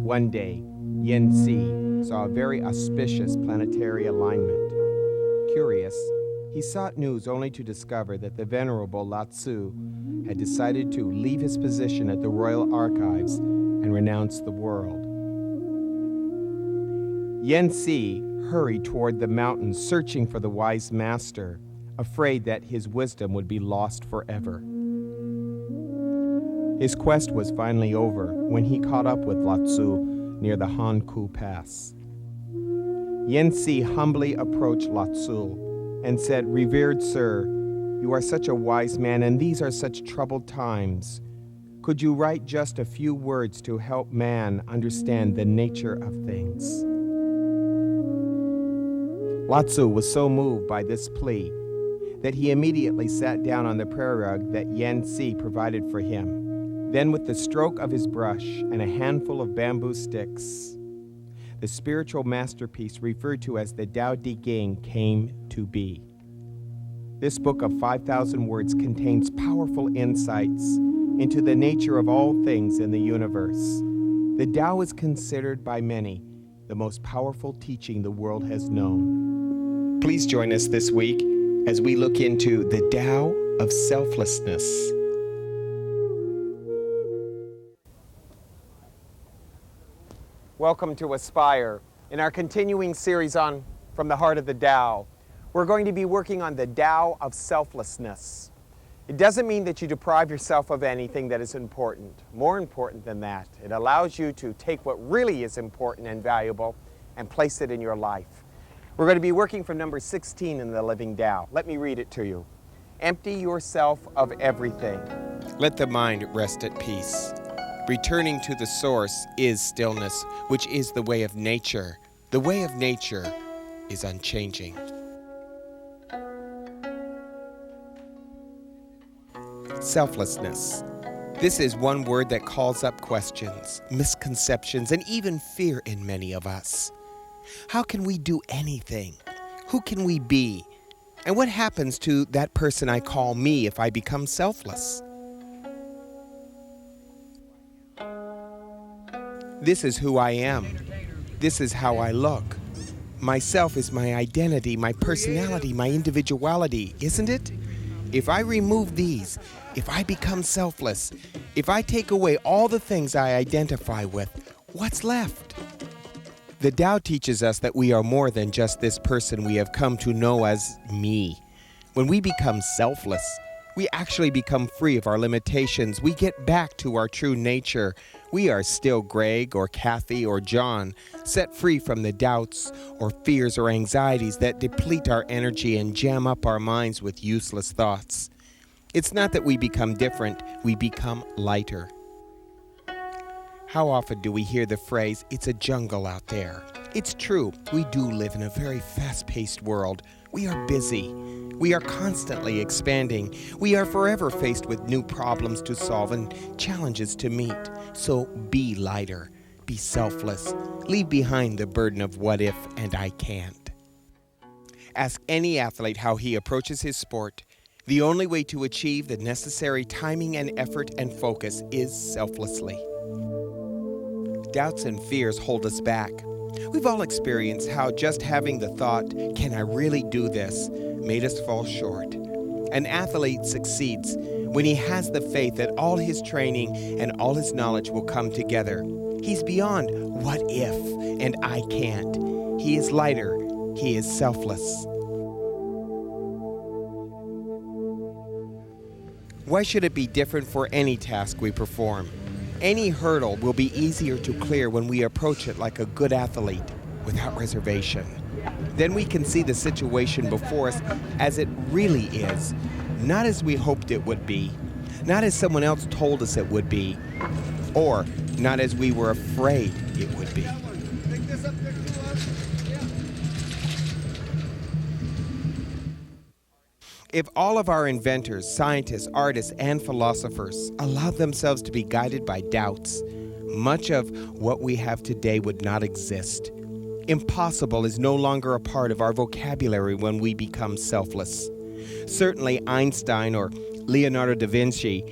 One day, Yen Si saw a very auspicious planetary alignment. Curious, he sought news only to discover that the Venerable Lao Tzu had decided to leave his position at the Royal Archives and renounce the world. Yen Si hurried toward the mountains, searching for the wise master, afraid that his wisdom would be lost forever. His quest was finally over when he caught up with Lao Tzu near the Hankou Pass. Yen Si humbly approached Lao Tzu and said, "Revered sir, you are such a wise man and these are such troubled times. Could you write just a few words to help man understand the nature of things?" Lao Tzu was so moved by this plea that he immediately sat down on the prayer rug that Yen Si provided for him. Then, with the stroke of his brush and a handful of bamboo sticks, the spiritual masterpiece referred to as the Tao Te Ching came to be. This book of 5,000 words contains powerful insights into the nature of all things in the universe. The Tao is considered by many the most powerful teaching the world has known. Please join us this week as we look into the Tao of Selflessness. Welcome to Aspire. In our continuing series on From the Heart of the Tao, we're going to be working on the Tao of Selflessness. It doesn't mean that you deprive yourself of anything that is important. More important than that, it allows you to take what really is important and valuable and place it in your life. We're going to be working from number 16 in the Living Tao. Let me read it to you. Empty yourself of everything. Let the mind rest at peace. Returning to the source is stillness, which is the way of nature. The way of nature is unchanging. Selflessness. This is one word that calls up questions, misconceptions, and even fear in many of us. How can we do anything? Who can we be? And what happens to that person I call me if I become selfless? This is who I am. This is how I look. Myself is my identity, my personality, my individuality, isn't it? If I remove these, if I become selfless, if I take away all the things I identify with, what's left? The Tao teaches us that we are more than just this person we have come to know as me. When we become selfless, we actually become free of our limitations. We get back to our true nature. We are still Greg or Kathy or John, set free from the doubts or fears or anxieties that deplete our energy and jam up our minds with useless thoughts. It's not that we become different, we become lighter. How often do we hear the phrase, "It's a jungle out there"? It's true, we do live in a very fast-paced world. We are busy. We are constantly expanding. We are forever faced with new problems to solve and challenges to meet. So be lighter, be selfless, leave behind the burden of what if and I can't. Ask any athlete how he approaches his sport. The only way to achieve the necessary timing and effort and focus is selflessly. Doubts and fears hold us back. We've all experienced how just having the thought, "Can I really do this?" made us fall short. An athlete succeeds when he has the faith that all his training and all his knowledge will come together. He's beyond "what if" and "I can't." He is lighter. He is selfless. Why should it be different for any task we perform? Any hurdle will be easier to clear when we approach it like a good athlete, without reservation. Then we can see the situation before us as it really is, not as we hoped it would be, not as someone else told us it would be, or not as we were afraid it would be. If all of our inventors, scientists, artists, and philosophers allowed themselves to be guided by doubts, much of what we have today would not exist. Impossible is no longer a part of our vocabulary when we become selfless. Certainly Einstein or Leonardo da Vinci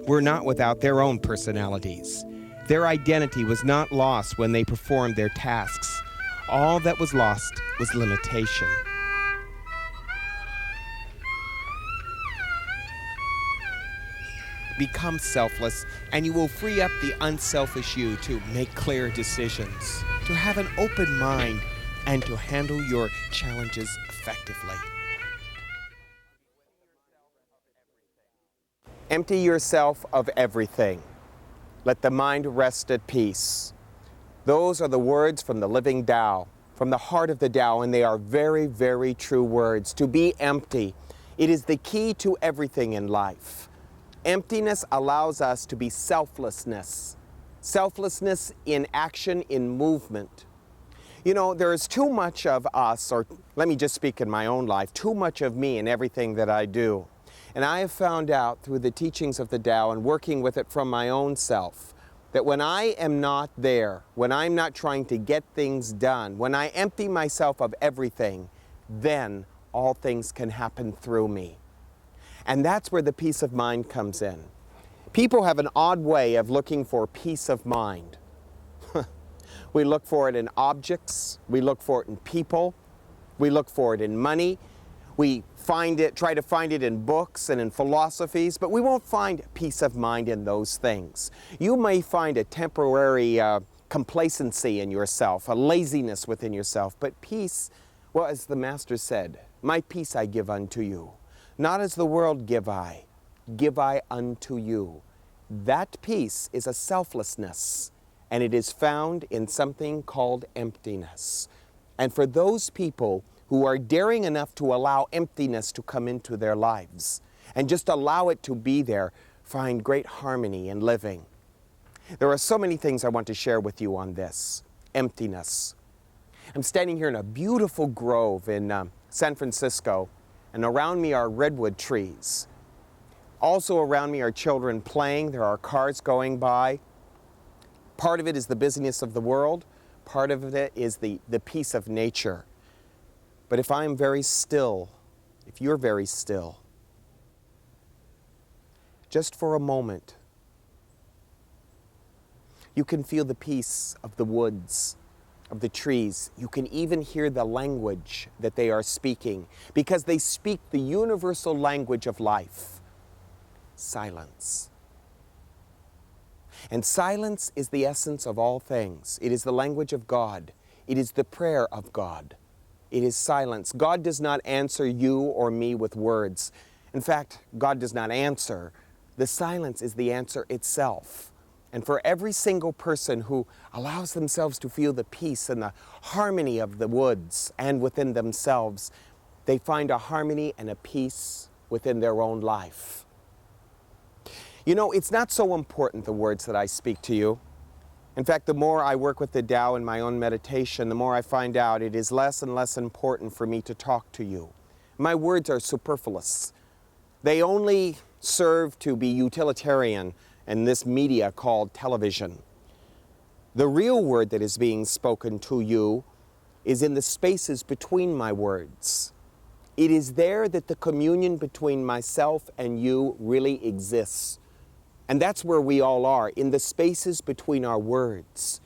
were not without their own personalities. Their identity was not lost when they performed their tasks. All that was lost was limitation. Become selfless, and you will free up the unselfish you to make clear decisions, to have an open mind, and to handle your challenges effectively. Empty yourself of everything. Let the mind rest at peace. Those are the words from the living Tao, from the heart of the Tao, and they are very, very true words. To be empty, it is the key to everything in life. Emptiness allows us to be selflessness. Selflessness in action, in movement. You know, there is too much of us, or let me just speak in my own life, too much of me in everything that I do. And I have found out through the teachings of the Tao and working with it from my own self, that when I am not there, when I'm not trying to get things done, when I empty myself of everything, then all things can happen through me. And that's where the peace of mind comes in. People have an odd way of looking for peace of mind. We look for it in objects, we look for it in people, we look for it in money, we try to find it in books and in philosophies, but we won't find peace of mind in those things. You may find a temporary complacency in yourself, a laziness within yourself, but peace, well, as the Master said, my peace I give unto you. Not as the world give I unto you. That peace is a selflessness, and it is found in something called emptiness. And for those people who are daring enough to allow emptiness to come into their lives and just allow it to be there, find great harmony in living. There are so many things I want to share with you on this. Emptiness. I'm standing here in a beautiful grove in San Francisco, and around me are redwood trees. Also around me are children playing. There are cars going by. Part of it is the busyness of the world. Part of it is the peace of nature. But if I'm very still, if you're very still, just for a moment, you can feel the peace of the woods, of the trees. You can even hear the language that they are speaking, because they speak the universal language of life, silence. And silence is the essence of all things. It is the language of God. It is the prayer of God. It is silence. God does not answer you or me with words. In fact, God does not answer. The silence is the answer itself. And for every single person who allows themselves to feel the peace and the harmony of the woods and within themselves, they find a harmony and a peace within their own life. You know, it's not so important, the words that I speak to you. In fact, the more I work with the Tao in my own meditation, the more I find out it is less and less important for me to talk to you. My words are superfluous. They only serve to be utilitarian in this media called television. The real word that is being spoken to you is in the spaces between my words. It is there that the communion between myself and you really exists. And that's where we all are, in the spaces between our words,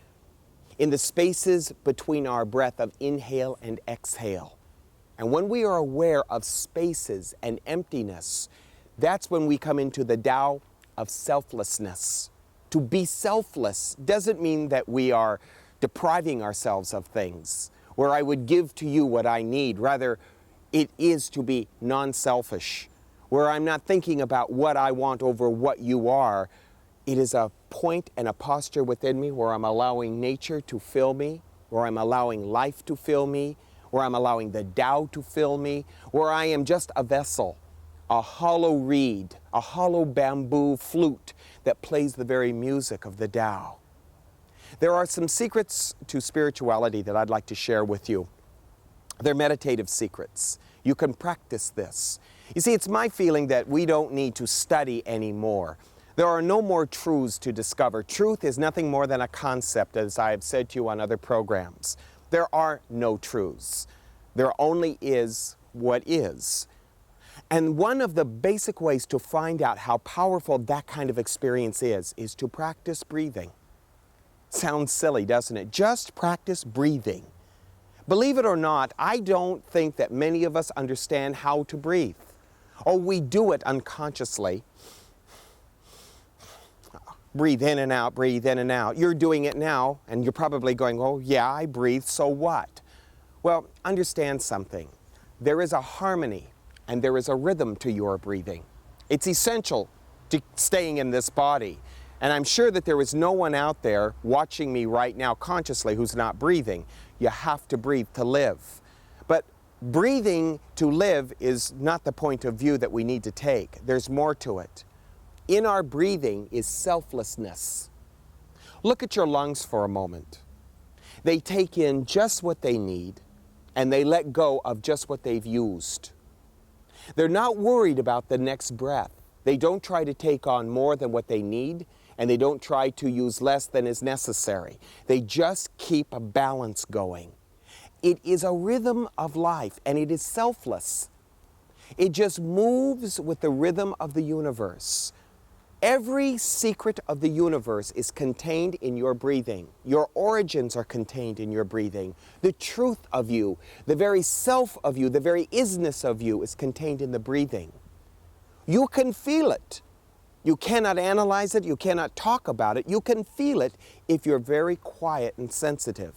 in the spaces between our breath of inhale and exhale. And when we are aware of spaces and emptiness, that's when we come into the Tao of Selflessness. To be selfless doesn't mean that we are depriving ourselves of things, where I would give to you what I need. Rather, it is to be non-selfish, where I'm not thinking about what I want over what you are. It is a point and a posture within me where I'm allowing nature to fill me, where I'm allowing life to fill me, where I'm allowing the Tao to fill me, where I am just a vessel, a hollow reed, a hollow bamboo flute that plays the very music of the Tao. There are some secrets to spirituality that I'd like to share with you. They're meditative secrets. You can practice this. You see, it's my feeling that we don't need to study anymore. There are no more truths to discover. Truth is nothing more than a concept, as I have said to you on other programs. There are no truths. There only is what is. And one of the basic ways to find out how powerful that kind of experience is to practice breathing. Sounds silly, doesn't it? Just practice breathing. Believe it or not, I don't think that many of us understand how to breathe. Oh, we do it unconsciously. Breathe in and out, breathe in and out. You're doing it now, and you're probably going, oh, yeah, I breathe, so what? Well, understand something. There is a harmony, and there is a rhythm to your breathing. It's essential to staying in this body. And I'm sure that there is no one out there watching me right now consciously who's not breathing. You have to breathe to live. But breathing to live is not the point of view that we need to take. There's more to it. In our breathing is selflessness. Look at your lungs for a moment. They take in just what they need, and they let go of just what they've used. They're not worried about the next breath. They don't try to take on more than what they need, and they don't try to use less than is necessary. They just keep a balance going. It is a rhythm of life, and it is selfless. It just moves with the rhythm of the universe. Every secret of the universe is contained in your breathing. Your origins are contained in your breathing. The truth of you, the very self of you, the very isness of you is contained in the breathing. You can feel it. You cannot analyze it. You cannot talk about it. You can feel it if you're very quiet and sensitive.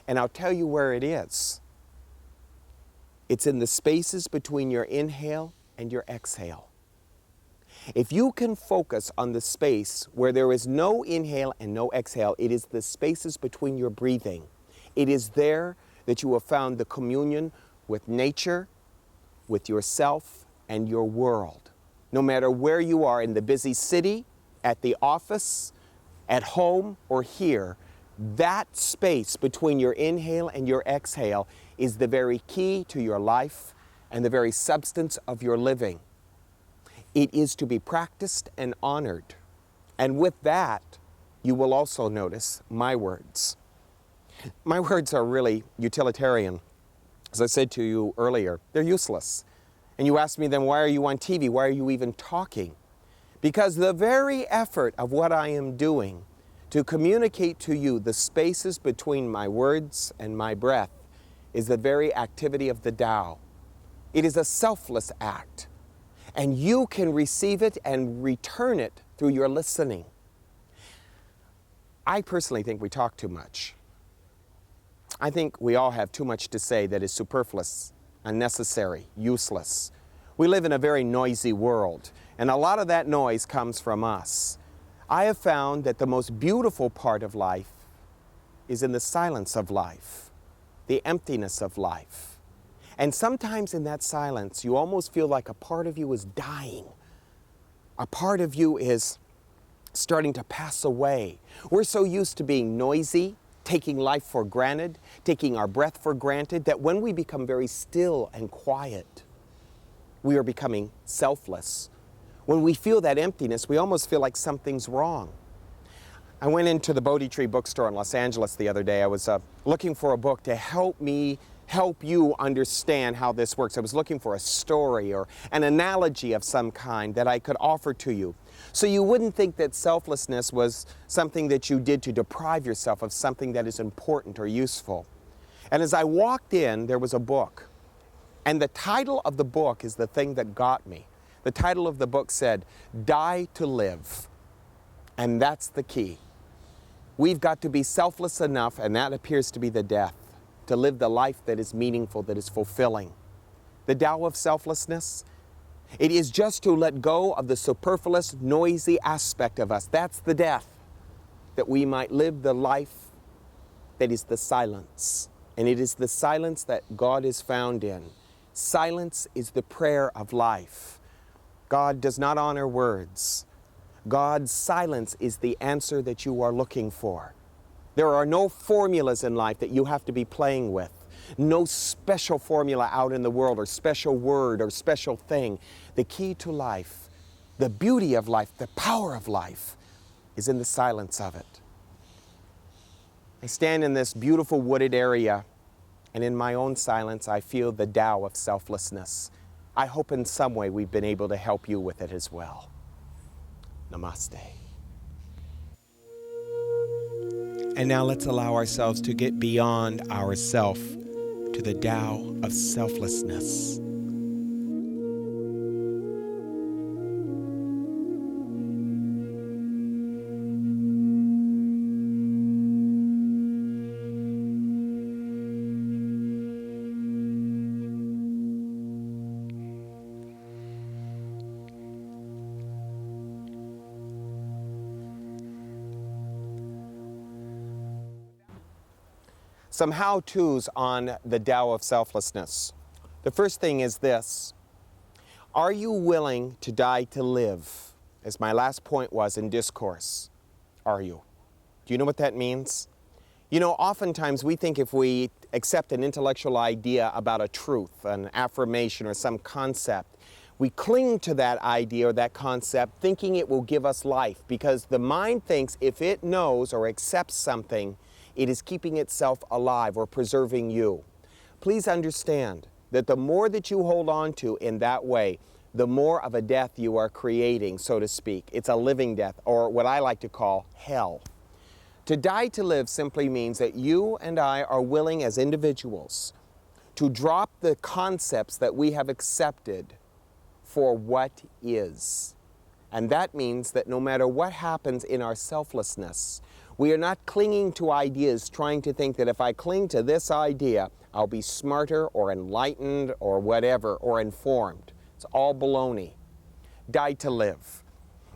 And I'll tell you where it is. It's in the spaces between your inhale and your exhale. If you can focus on the space where there is no inhale and no exhale, it is the spaces between your breathing. It is there that you have found the communion with nature, with yourself, and your world. No matter where you are, in the busy city, at the office, at home, or here, that space between your inhale and your exhale is the very key to your life and the very substance of your living. It is to be practiced and honored. And with that, you will also notice my words. My words are really utilitarian. As I said to you earlier, they're useless. And you ask me then, why are you on TV? Why are you even talking? Because the very effort of what I am doing to communicate to you the spaces between my words and my breath is the very activity of the Tao. It is a selfless act. And you can receive it and return it through your listening. I personally think we talk too much. I think we all have too much to say that is superfluous, unnecessary, useless. We live in a very noisy world, and a lot of that noise comes from us. I have found that the most beautiful part of life is in the silence of life, the emptiness of life. And sometimes in that silence, you almost feel like a part of you is dying. A part of you is starting to pass away. We're so used to being noisy, taking life for granted, taking our breath for granted, that when we become very still and quiet, we are becoming selfless. When we feel that emptiness, we almost feel like something's wrong. I went into the Bodhi Tree bookstore in Los Angeles the other day. I was looking for a book to help you understand how this works. I was looking for a story or an analogy of some kind that I could offer to you. So you wouldn't think that selflessness was something that you did to deprive yourself of something that is important or useful. And as I walked in, there was a book. And the title of the book is the thing that got me. The title of the book said, Die to Live. And that's the key. We've got to be selfless enough, and that appears to be the death, to live the life that is meaningful, that is fulfilling. The Tao of Selflessness, it is just to let go of the superfluous, noisy aspect of us. That's the death, that we might live the life that is the silence. And it is the silence that God is found in. Silence is the prayer of life. God does not honor words. God's silence is the answer that you are looking for. There are no formulas in life that you have to be playing with. No special formula out in the world or special word or special thing. The key to life, the beauty of life, the power of life is in the silence of it. I stand in this beautiful wooded area, and in my own silence I feel the Tao of selflessness. I hope in some way we've been able to help you with it as well. Namaste. And now let's allow ourselves to get beyond ourself to the Tao of Selflessness. Some how-tos on the Tao of Selflessness. The first thing is this: are you willing to die to live? As my last point was in Discourse. Are you? Do you know what that means? You know, oftentimes we think if we accept an intellectual idea about a truth, an affirmation, or some concept, we cling to that idea or that concept thinking it will give us life, because the mind thinks if it knows or accepts something, it is keeping itself alive or preserving you. Please understand that the more that you hold on to in that way, the more of a death you are creating, so to speak. It's a living death, or what I like to call hell. To die to live simply means that you and I are willing as individuals to drop the concepts that we have accepted for what is. And that means that no matter what happens in our selflessness, we are not clinging to ideas, trying to think that if I cling to this idea, I'll be smarter or enlightened or whatever, or informed. It's all baloney. Die to live.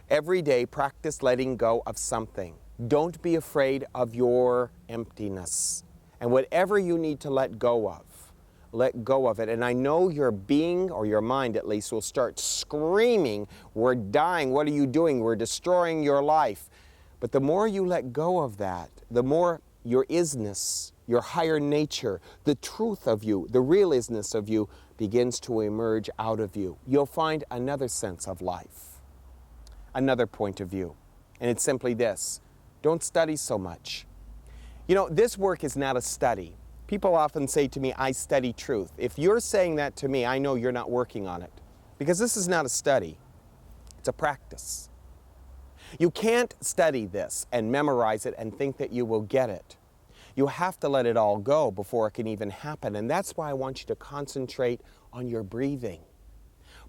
Every day, practice letting go of something. Don't be afraid of your emptiness. And whatever you need to let go of it. And I know your being, or your mind at least, will start screaming, we're dying, what are you doing? We're destroying your life. But the more you let go of that, the more your isness, your higher nature, the truth of you, the real isness of you begins to emerge out of you. You'll find another sense of life, another point of view. And it's simply this: don't study so much. You know, this work is not a study. People often say to me, I study truth. If you're saying that to me, I know you're not working on it. Because this is not a study, it's a practice. You can't study this and memorize it and think that you will get it. You have to let it all go before it can even happen. And that's why I want you to concentrate on your breathing.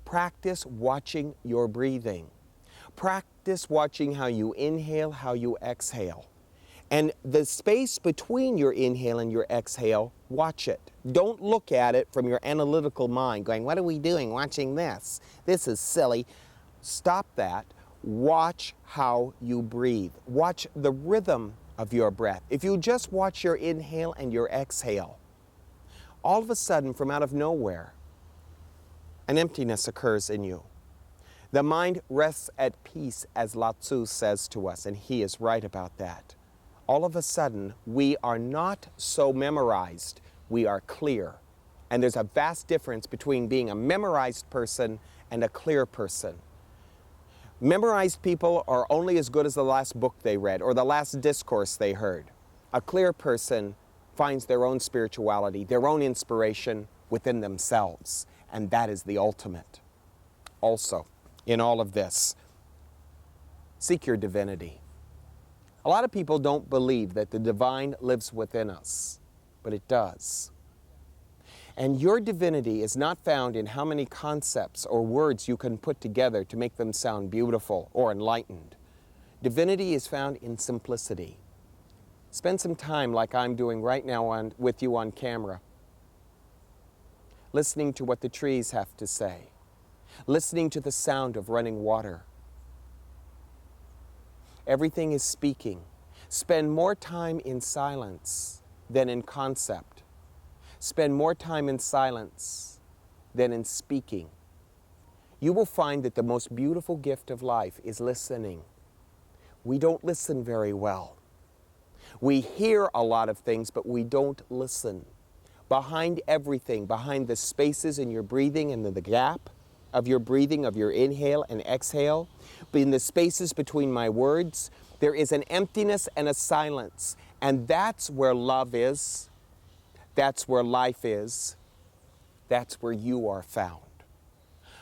Practice watching your breathing. Practice watching how you inhale, how you exhale. And the space between your inhale and your exhale, watch it. Don't look at it from your analytical mind going, what are we doing watching this? This is silly. Stop that. Watch how you breathe. Watch the rhythm of your breath. If you just watch your inhale and your exhale, all of a sudden, from out of nowhere, an emptiness occurs in you. The mind rests at peace, as Lao Tzu says to us, and he is right about that. All of a sudden, we are not so memorized, we are clear. And there's a vast difference between being a memorized person and a clear person. Memorized people are only as good as the last book they read or the last discourse they heard. A clear person finds their own spirituality, their own inspiration within themselves, and that is the ultimate. Also, in all of this, seek your divinity. A lot of people don't believe that the divine lives within us, but it does. And your divinity is not found in how many concepts or words you can put together to make them sound beautiful or enlightened. Divinity is found in simplicity. Spend some time, like I'm doing right now with you on camera, listening to what the trees have to say, listening to the sound of running water. Everything is speaking. Spend more time in silence than in concept. Spend more time in silence than in speaking. You will find that the most beautiful gift of life is listening. We don't listen very well. We hear a lot of things, but we don't listen. Behind everything, behind the spaces in your breathing and the gap of your breathing, of your inhale and exhale, in the spaces between my words, there is an emptiness and a silence. And that's where love is. That's where life is. That's where you are found.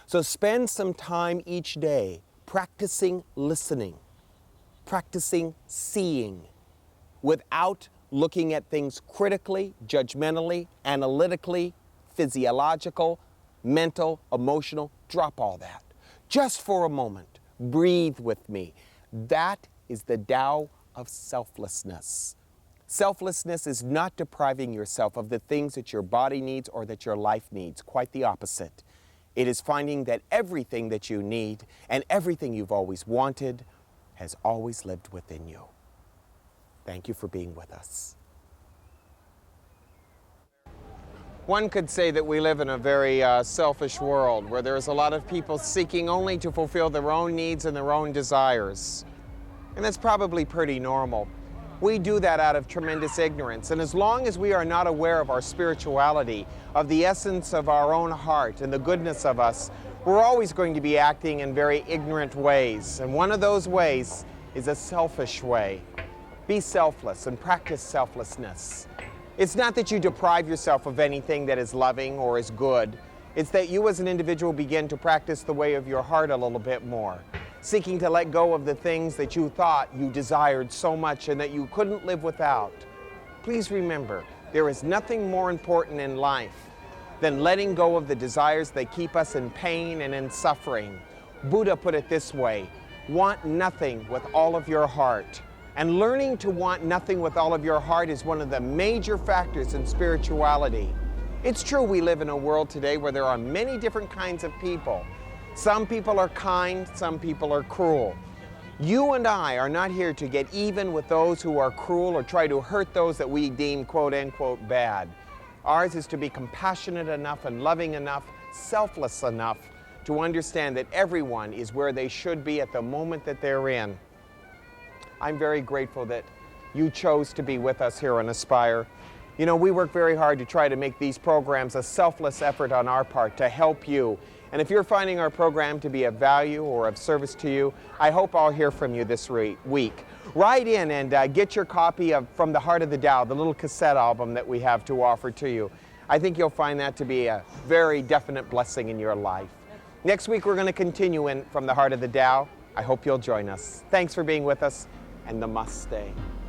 So spend some time each day practicing listening, practicing seeing, without looking at things critically, judgmentally, analytically, physiological, mental, emotional. Drop all that. Just for a moment, breathe with me. That is the Tao of Selflessness. Selflessness is not depriving yourself of the things that your body needs or that your life needs. Quite the opposite. It is finding that everything that you need and everything you've always wanted has always lived within you. Thank you for being with us. One could say that we live in a very selfish world where there's a lot of people seeking only to fulfill their own needs and their own desires. And that's probably pretty normal. We do that out of tremendous ignorance. And as long as we are not aware of our spirituality, of the essence of our own heart and the goodness of us, we're always going to be acting in very ignorant ways. And one of those ways is a selfish way. Be selfless and practice selflessness. It's not that you deprive yourself of anything that is loving or is good. It's that you as an individual begin to practice the way of your heart a little bit more, seeking to let go of the things that you thought you desired so much and that you couldn't live without. Please remember, there is nothing more important in life than letting go of the desires that keep us in pain and in suffering. Buddha put it this way: want nothing with all of your heart. And learning to want nothing with all of your heart is one of the major factors in spirituality. It's true we live in a world today where there are many different kinds of people. Some people are kind, some people are cruel. You and I are not here to get even with those who are cruel or try to hurt those that we deem quote unquote bad. Ours is to be compassionate enough and loving enough, selfless enough to understand that everyone is where they should be at the moment that they're in. I'm very grateful that you chose to be with us here on Aspire. You know, we work very hard to try to make these programs a selfless effort on our part to help you. And if you're finding our program to be of value or of service to you, I hope I'll hear from you this week. Write in and get your copy of From the Heart of the Tao, the little cassette album that we have to offer to you. I think you'll find that to be a very definite blessing in your life. Next week, we're going to continue in From the Heart of the Tao. I hope you'll join us. Thanks for being with us, and namaste.